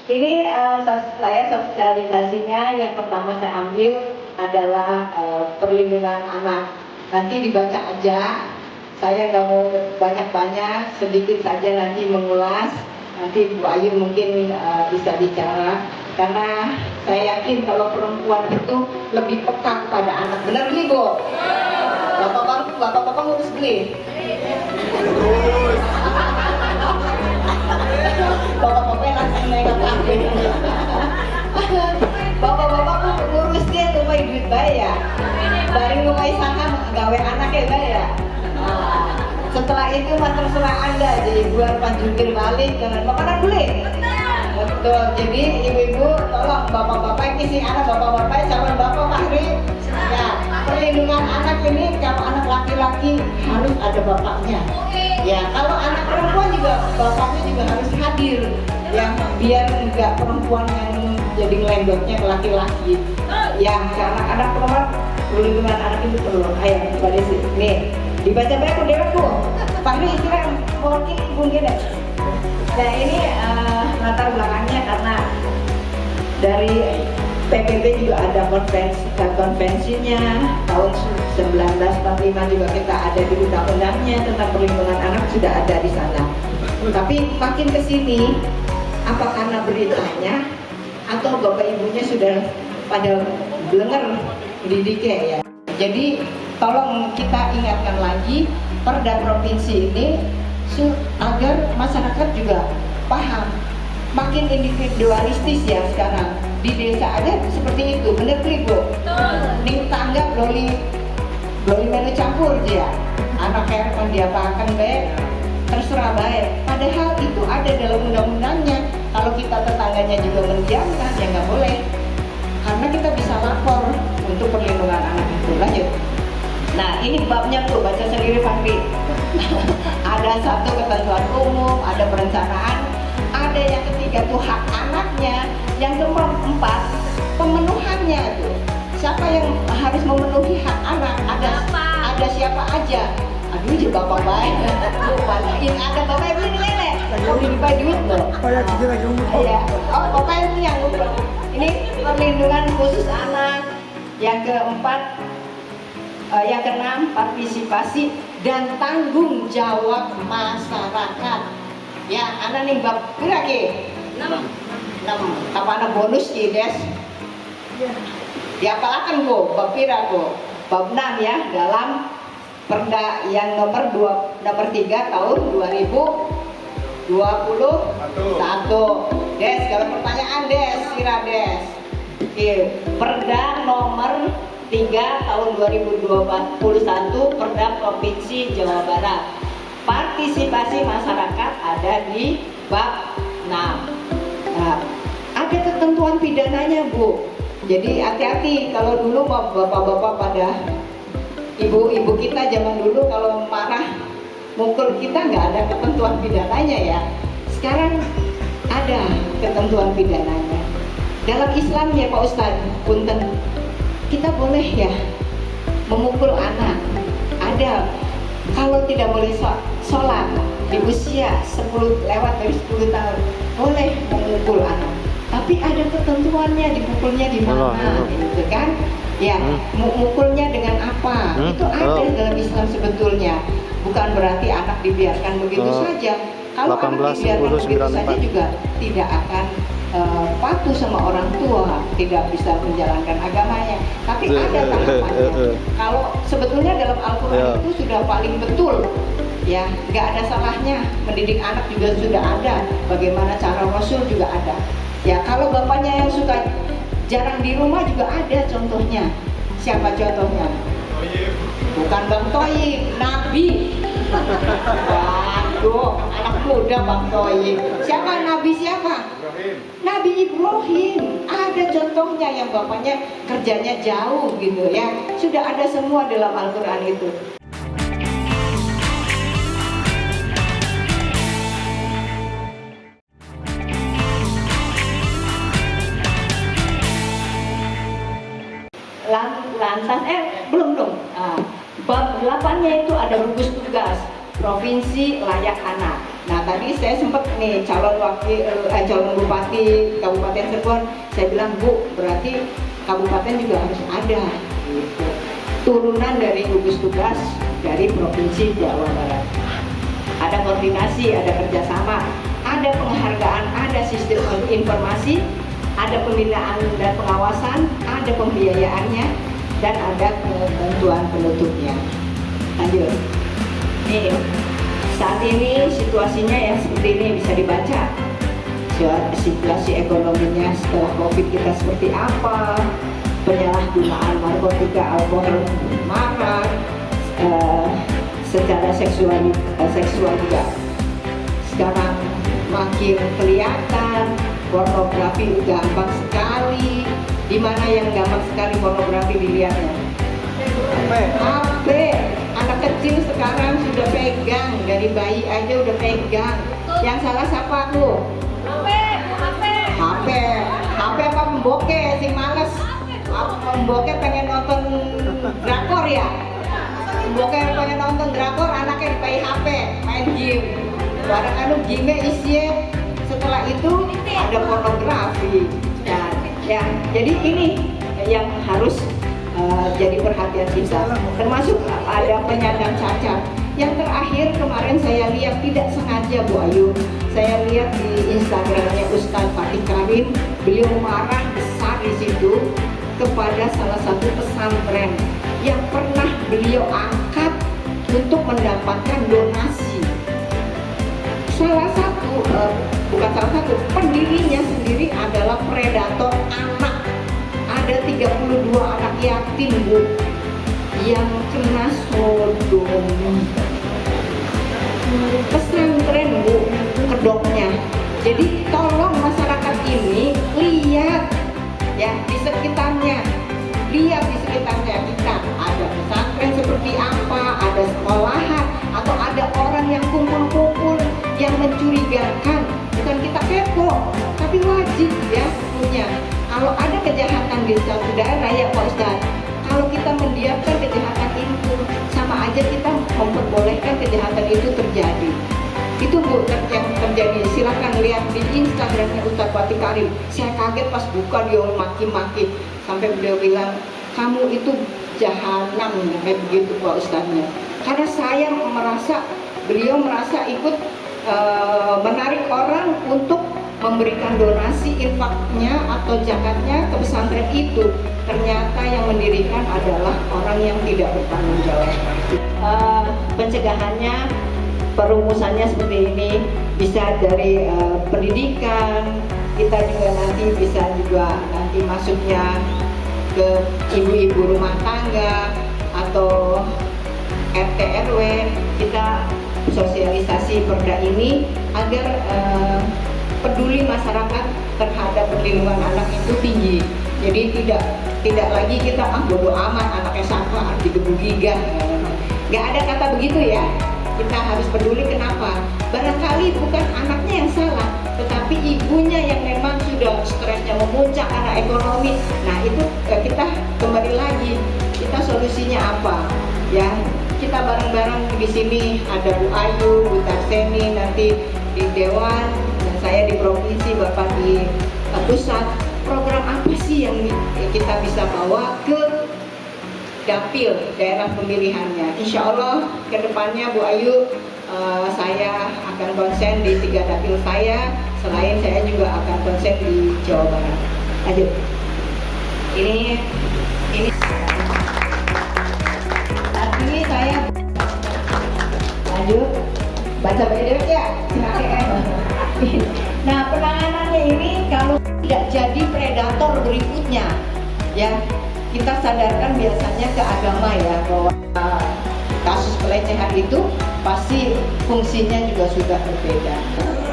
Ini saya sosialisasinya yang pertama saya ambil adalah perlindungan anak. Nanti dibaca aja, saya nggak mau banyak-banyak, sedikit saja nanti mengulas. Nanti Bu Ayu mungkin bisa bicara, karena saya yakin kalau perempuan itu lebih peka kepada anak. Benar nih Bu? Bapak-bapak ngurus beli? Bapak-bapak langsung nengok aku. Bapak-bapak ngurus dia rumah duit bayar. Dari rumah saham gawe anak ya bayar. Setelah itu mah terserah Anda, jadi buat panjungkir balik dengan makanan beli. Betul. Jadi ibu-ibu tolong bapak-bapak isi anak bapak-bapak calon bapak Fahri. Ya, perlindungan anak ini kalau anak laki-laki harus ada bapaknya. Ya, kalau anak perempuan juga bapaknya juga harus hadir. Ya, biar enggak perempuan yang jadi ngelendotnya ke laki-laki. Ya, karena anak perempuan perlindungan anak itu perlu. Ayo, Mbak Desi. Nih, dibaca baik udah Bu. Fahri istilah mewakili Ibu Gede. Nah, ini latar belakangnya karena dari PBB juga ada konvensinya tahun 1945 juga kita ada di undang-undangnya tentang perlindungan anak sudah ada di sana. Tapi makin ke sini apa karena beritanya atau bapak ibunya sudah pada dengar didiknya ya. Jadi tolong kita ingatkan lagi Perda provinsi ini agar masyarakat juga paham. Makin individualistis ya sekarang. Di desa aja seperti itu, bener Bu? Ning tanggap loli menu campur dia. Anak kayak diapakan baik, terserah baik. Padahal itu ada dalam undang-undangnya. Kalau kita tetangganya juga mendiamkan, ya nggak boleh. Karena kita bisa lapor untuk perlindungan anak itu. Lanjut. Nah ini babnya tuh, baca sendiri Fahri. Ada satu ketentuan umum, ada perencanaan, ada yang ketiga tuh hak anaknya, yang keempat pemenuhannya tuh. Siapa yang harus memenuhi hak anak? Ada siapa aja? Aduh, jadi bapak baik. Ini ada bapak ibu ini nenek. Oh, ini Pak duit loh. Iya. Oh, bapak ini yang ini perlindungan khusus anak. Yang keempat, yang keenam partisipasi dan tanggung jawab masyarakat. Ya, anak nih bab berapa ki? 6. Apa anak bonus ki des? Iya. Diapalakan Bu, bab pira Bu? Bab 6 ya, dalam Perda yang nomor 3 tahun 2021. Des, kalau pertanyaan Des, kira Des. Perda nomor 3 tahun 2021 Perda Provinsi Jawa Barat. Partisipasi masyarakat ada di bab 6. Nah, ada ketentuan pidananya Bu. Jadi hati-hati kalau dulu bapak-bapak pada ibu-ibu kita zaman dulu kalau marah mukul kita nggak ada ketentuan pidananya ya. Sekarang ada ketentuan pidananya. Dalam Islam ya Pak Ustadz, punten, kita boleh ya memukul anak. Ada Kalau tidak boleh sholat di usia 10 lewat dari 10 tahun, boleh memukul anak. Tapi ada ketentuannya, dipukulnya di mana, gitu kan? Ya, mukulnya dengan apa? Itu ada dalam Islam sebetulnya. Bukan berarti anak dibiarkan begitu saja. Kalau anak dibiarkan begitu saja juga tidak akan patuh sama orang tua, tidak bisa menjalankan agamanya. Tapi ada tahapannya. Kalau sebetulnya dalam Al-Quran itu sudah paling betul, ya, nggak ada salahnya. Mendidik anak juga sudah ada. Bagaimana cara Rasul juga ada. Ya, kalau bapaknya yang suka jarang di rumah juga ada contohnya. Siapa contohnya? Bukan Bang Toyib, Nabi. Waduh, anak muda Bang Toyib. Siapa Nabi siapa? Nabi Ibrahim. Ada contohnya yang bapaknya kerjanya jauh gitu ya. Sudah ada semua dalam Al-Quran itu. Lantas belum bab 8-nya itu ada gugus tugas provinsi layak anak. Nah, tadi saya sempat nih calon bupati Kabupaten Cirebon, saya bilang, Bu, berarti kabupaten juga harus ada gitu. Turunan dari gugus tugas dari provinsi Jawa Barat. Ada koordinasi, ada kerjasama, ada penghargaan, ada sistem informasi, ada pembinaan dan pengawasan, ada pembiayaannya, dan ada ketentuan penutupnya. Lanjut. Nih, saat ini situasinya ya seperti ini, bisa dibaca. Situasi ekonominya setelah COVID kita seperti apa, penyalahgunaan narkotika, alkohol marak, secara seksual juga sekarang makin kelihatan. Pornografi gampang sekali. Di mana yang gampang sekali pornografi dilihatnya? HP. Anak kecil sekarang sudah pegang, dari bayi aja udah pegang. Yang salah siapa tuh? HP apa pemboke sih males? Pemboke pengen nonton drakor ya? Pemboke pengen nonton drakor, anaknya di bayi HP main game. Kadang-kadang game isinya setelah itu ada pornografi. Ya, jadi ini yang harus jadi perhatian kita. Termasuk ada penyandang cacat. Yang terakhir kemarin saya lihat tidak sengaja Bu Ayu, saya lihat di Instagramnya Ustadz Fatih Karim, beliau marah besar di situ kepada salah satu pesantren yang pernah beliau angkat untuk mendapatkan donasi. Bukan salah satu, pendirinya sendiri adalah predator anak. Ada 32 anak yatim Bu yang kena sodomi. Pesantren Bu kedoknya. Jadi tolong masyarakat ini lihat ya di sekitarnya. Lihat di sekitarnya kita ada pesantren seperti apa, ada sekolahan, atau ada orang yang kumpul-kumpul yang mencurigakan. Bukan kita kepo, tapi wajib ya punya. Kalau ada kejahatan di suatu daerah ya Pak Ustadz, kalau kita mendiamkan kejahatan itu, sama aja kita memperbolehkan kejahatan itu terjadi. Itu Bu yang terjadi. Silakan lihat di Instagramnya Ustadz Fatih Karim. Saya kaget pas buka dia maki-maki sampai beliau bilang, kamu itu jahanam kayak begitu Pak Ustadznya. Karena saya beliau merasa ikut menarik orang untuk memberikan donasi infaknya atau zakatnya ke pesantren itu. Ternyata yang mendirikan adalah orang yang tidak bertanggung jawab. Pencegahannya, perumusannya seperti ini, bisa dari pendidikan, kita juga nanti masuknya ke ibu-ibu rumah tangga atau RT RW, kita sosialisasi perda ini agar peduli masyarakat terhadap perlindungan anak itu tinggi. Jadi tidak lagi kita bodo amat anaknya siapa digebugigah. Nggak ada kata begitu ya. Kita harus peduli. Kenapa? Barangkali bukan anaknya yang salah, tetapi ibunya yang memang sudah stresnya memuncak karena ekonomi. Nah itu kita kembali lagi, kita solusinya apa? Ya, kita bareng-bareng di sini. Ada Bu Ayu, Bu Tarseni, nanti di Dewan, dan saya di provinsi, Bapak di pusat. Program apa sih yang kita bisa bawa ke dapil daerah pemilihannya? Insya Allah kedepannya Bu Ayu, saya akan konsen di 3 dapil saya. Selain saya juga akan konsen di Jawa Barat. Lanjut. Ini saat ini saya lanjut baca BDW ya. Nah, penanganannya ini kalau tidak jadi predator berikutnya, ya kita sadarkan biasanya ke agama ya, bahwa kasus pelecehan itu pasti fungsinya juga sudah berbeda.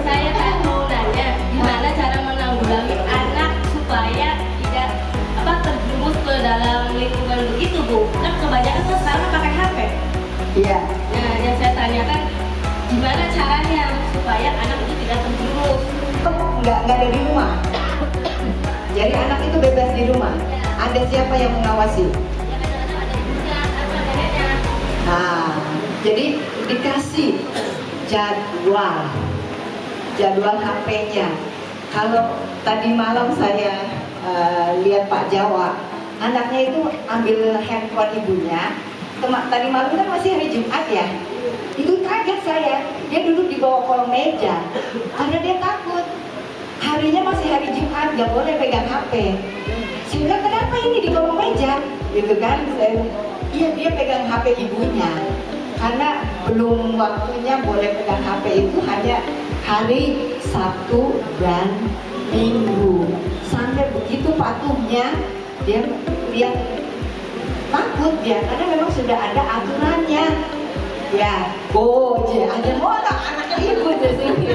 Saya kan mau nanya gimana cara menanggulangi anak supaya tidak terjerumus ke dalam lingkungan begitu, Bu. Kan kebanyakan kan sekarang pakai HP. Iya. Nah, yang saya tanyakan gimana caranya supaya anak itu tidak terjerumus. Nggak ada di rumah. Jadi anak itu bebas di rumah. Ada siapa yang mengawasi? Ya kadang-kadang ada ibunya, ada neneknya. Nah, jadi dikasih jadwal HP-nya. Kalau tadi malam saya lihat Pak Jawa, anaknya itu ambil handphone ibunya. Tadi malam kan masih hari Jumat ya. Itu kaget saya. Dia duduk di bawah kolong meja karena dia takut. Harinya masih hari Jumat, nggak boleh pegang HP. Sehingga kenapa ini di kolong meja? Gitu kan? Iya, dia pegang HP ibunya. Karena belum waktunya boleh pegang HP itu hanya hari Sabtu dan Minggu. Sampai begitu patuhnya, dia takut dia, karena memang sudah ada aturannya. Ya, ada motor anak ibu di sini.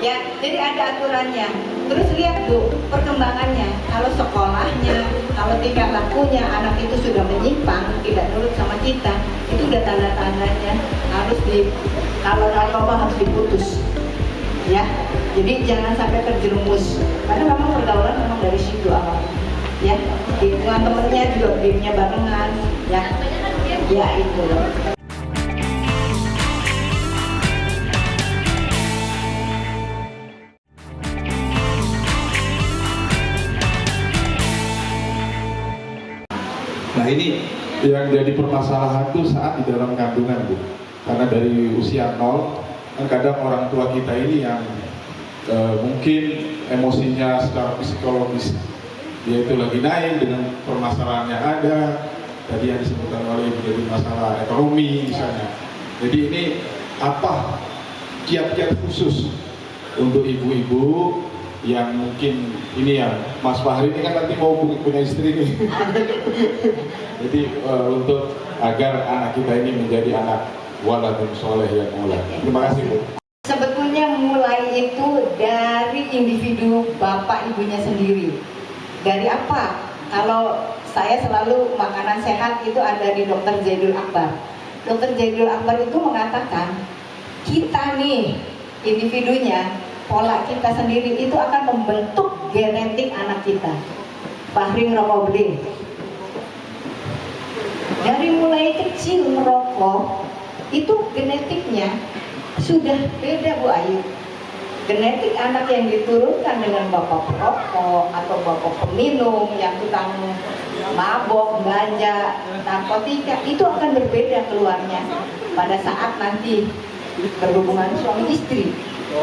Ya, jadi ada aturannya. Terus lihat Bu, perkembangannya. Kalau sekolahnya, kalau tingkah lakunya anak itu sudah menyimpang, tidak nurut sama kita, itu udah tanda-tandanya kalau narkoba harus diputus. Ya, jadi jangan sampai terjerumus. Karena memang pergaulan memang dari situ awalnya. Ya, dengan temennya juga gamenya barengan. Ya itu. Nah ini yang jadi permasalahan tuh saat di dalam kandungan, Bu. Karena dari usia 0, kan kadang orang tua kita ini yang mungkin emosinya secara psikologis dia itu lagi naik dengan permasalahan yang ada. Tadi yang disebutkan oleh Ibu dari masalah ekonomi misalnya. Jadi ini apa kiat-kiat khusus untuk ibu-ibu yang mungkin ini ya, Mas Fahri ini kan nanti mau punya istri nih. Jadi untuk agar anak kita ini menjadi anak waladun soleh yang mulai. Terima kasih Bu. Sebetulnya mulai itu dari individu bapak ibunya sendiri. Dari apa? Kalau saya selalu makanan sehat itu ada di Dr. Zaidul Akbar. Dr. Zaidul Akbar itu mengatakan kita nih individunya, pola kita sendiri itu akan membentuk genetik anak kita. Fahri ngerokok gede. Dari mulai kecil merokok, itu genetiknya sudah beda Bu Ayu. Genetik anak yang diturunkan dengan bapak perokok atau bapak peminum yang tukang mabok, ganja, narkotika, itu akan berbeda keluarnya pada saat nanti berhubungan suami istri.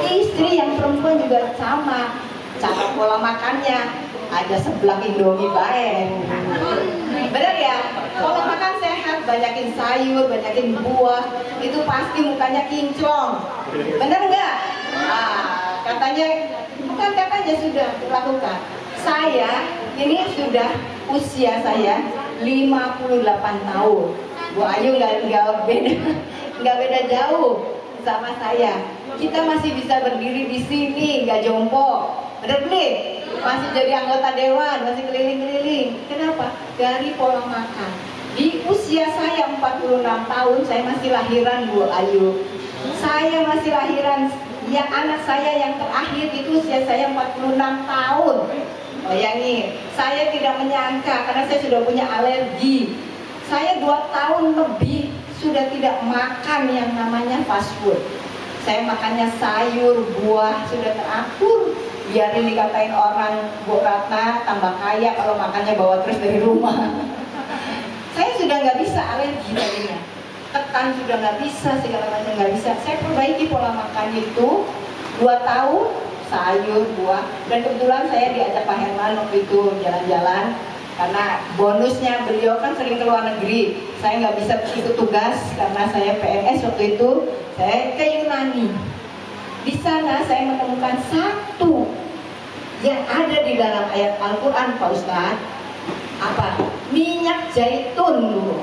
Istri yang perempuan juga sama, cara pola makannya ada seblak Indomie baik. Benar ya? Pola makan sehat, banyakin sayur, banyakin buah, itu pasti mukanya kinclong. Benar nggak? Katanya sudah dilakukan. Saya ini sudah usia saya 58 tahun. Bu Ayu nggak beda jauh sama saya. Kita masih bisa berdiri di sini, nggak jongkok. Benar nih? Masih jadi anggota dewan, masih keliling-keliling. Kenapa? Dari pola makan. Di usia saya 46 tahun, saya masih lahiran Bu Ayu. Saya masih lahiran, ya anak saya yang terakhir itu usia saya 46 tahun. Bayangin, saya tidak menyangka karena saya sudah punya alergi. Saya 2 tahun lebih sudah tidak makan yang namanya fast food. Saya makannya sayur, buah, sudah teratur. Biarin dikatain orang, Bu Ratna tambah kaya kalau makannya bawa terus dari rumah. Saya sudah nggak bisa, alergi tadinya. Ketan sudah nggak bisa, segala macam nggak bisa. Saya perbaiki pola makan itu 2 tahun, sayur, buah. Dan kebetulan saya diajak Pak Herman waktu itu jalan-jalan. Karena bonusnya beliau kan sering ke luar negeri, saya nggak bisa ikut tugas karena saya PNS waktu itu. Saya ke Yunani. Di sana saya menemukan satu yang ada di dalam ayat Al-Quran, Pak Ustadz. Apa? Minyak zaitun dulu.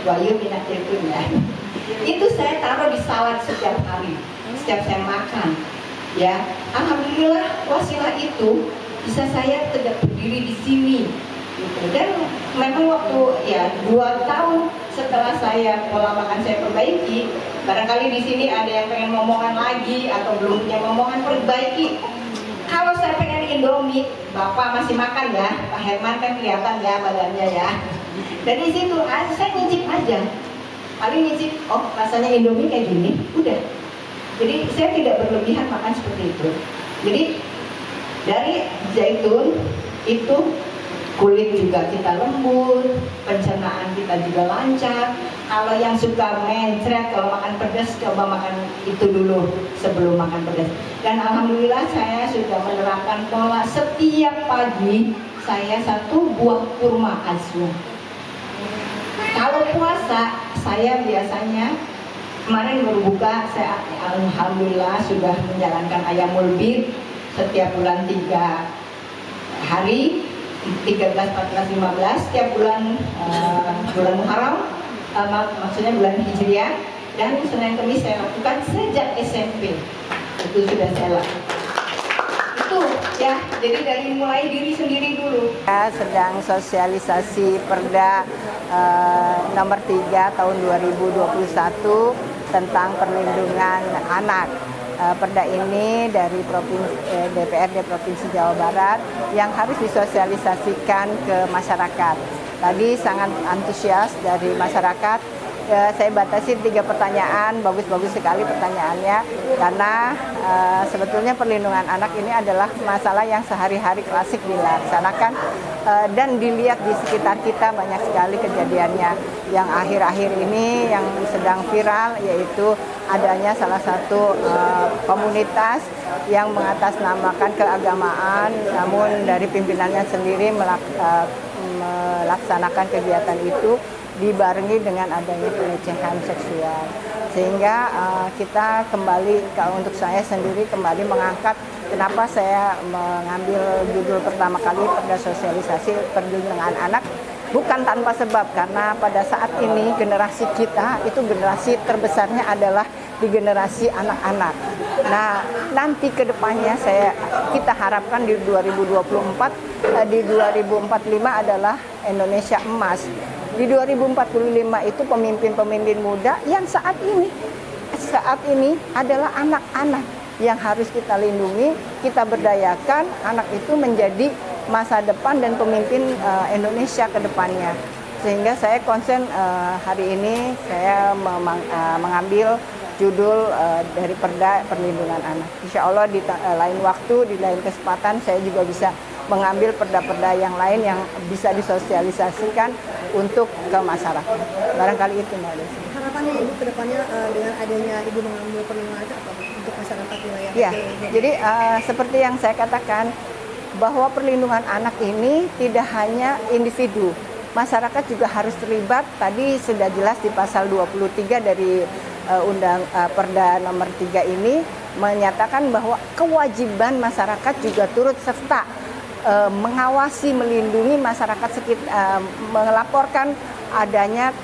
Wahyu minyak zaitun ya. Itu saya taruh di salad setiap hari, setiap saya makan. Ya, alhamdulillah wasilah itu bisa saya tegak berdiri di sini. Dan memang waktu ya 2 tahun setelah saya pola makan saya perbaiki, barangkali di sini ada yang pengen ngomongan lagi atau belum punya ngomongan, perbaiki. Kalau saya pengen Indomie, Bapak masih makan ya, Pak Herman kan kelihatan ya badannya ya. Dan di situ saya nyicip aja, paling nyicip, oh rasanya Indomie kayak gini, udah. Jadi saya tidak berlebihan makan seperti itu. Jadi dari zaitun itu kulit juga kita lembut, pencernaan kita juga lancar. Kalau yang suka mencret, kalau makan pedas, coba makan itu dulu sebelum makan pedas. Dan alhamdulillah saya sudah menerapkan pola setiap pagi saya 1 buah kurma asli. Kalau puasa saya biasanya kemarin berbuka, saya alhamdulillah sudah menjalankan ayamul bid setiap bulan 3 hari. 13, 14, 15 setiap bulan Muharram, maksudnya bulan Hijriah, dan Senin Kamis saya lakukan sejak SMP. Itu sudah saya lakukan. Itu ya, jadi dari mulai diri sendiri dulu. Saya sedang sosialisasi Perda nomor 3 tahun 2021 tentang perlindungan anak. Perda ini dari DPRD Provinsi Jawa Barat yang harus disosialisasikan ke masyarakat. Tadi sangat antusias dari masyarakat. Saya batasi 3 pertanyaan, bagus-bagus sekali pertanyaannya, karena sebetulnya perlindungan anak ini adalah masalah yang sehari-hari klasik dilaksanakan dan dilihat di sekitar kita banyak sekali kejadiannya. Yang akhir-akhir ini yang sedang viral yaitu adanya salah satu komunitas yang mengatasnamakan keagamaan, namun dari pimpinannya sendiri melaksanakan kegiatan itu dibarengi dengan adanya pelecehan seksual, sehingga kita kembali, untuk saya sendiri kembali mengangkat kenapa saya mengambil judul pertama kali Perda Sosialisasi Perlindungan Anak, bukan tanpa sebab, karena pada saat ini generasi kita itu generasi terbesarnya adalah di generasi anak-anak. Nah, nanti ke depannya kita harapkan di 2024, di 2045 adalah Indonesia emas. Di 2045 itu pemimpin-pemimpin muda yang saat ini adalah anak-anak yang harus kita lindungi, kita berdayakan. Anak itu menjadi masa depan dan pemimpin Indonesia ke depannya. Sehingga saya concern hari ini saya mengambil judul dari Perda Perlindungan Anak. Insya Allah di lain waktu, di lain kesempatan saya juga bisa mengambil perda-perda yang lain yang bisa disosialisasikan untuk ke masyarakat. Barangkali itu Mbak Desi. Harapannya Ibu ke depannya dengan adanya Ibu mengambil perlindungan anak apa untuk masyarakat wilayah? Ya, jadi seperti yang saya katakan bahwa perlindungan anak ini tidak hanya individu, masyarakat juga harus terlibat. Tadi sudah jelas di pasal 23 dari Perda nomor 3 ini menyatakan bahwa kewajiban masyarakat juga turut serta mengawasi, melindungi masyarakat sekitar, melaporkan adanya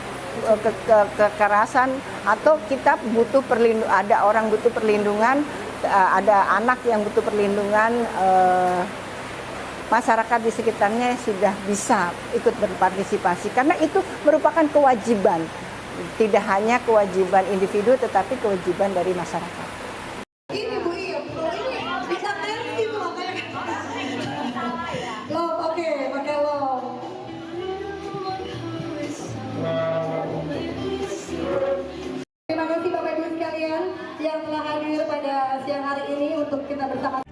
kekerasan atau kita butuh perlindungan, ada orang butuh perlindungan, ada anak yang butuh perlindungan, masyarakat di sekitarnya sudah bisa ikut berpartisipasi karena itu merupakan kewajiban, tidak hanya kewajiban individu tetapi kewajiban dari masyarakat. Ini Bu Iyum, ini bisa tensi tuh makanya. Love, oke, pakai love. untuk kita bersama.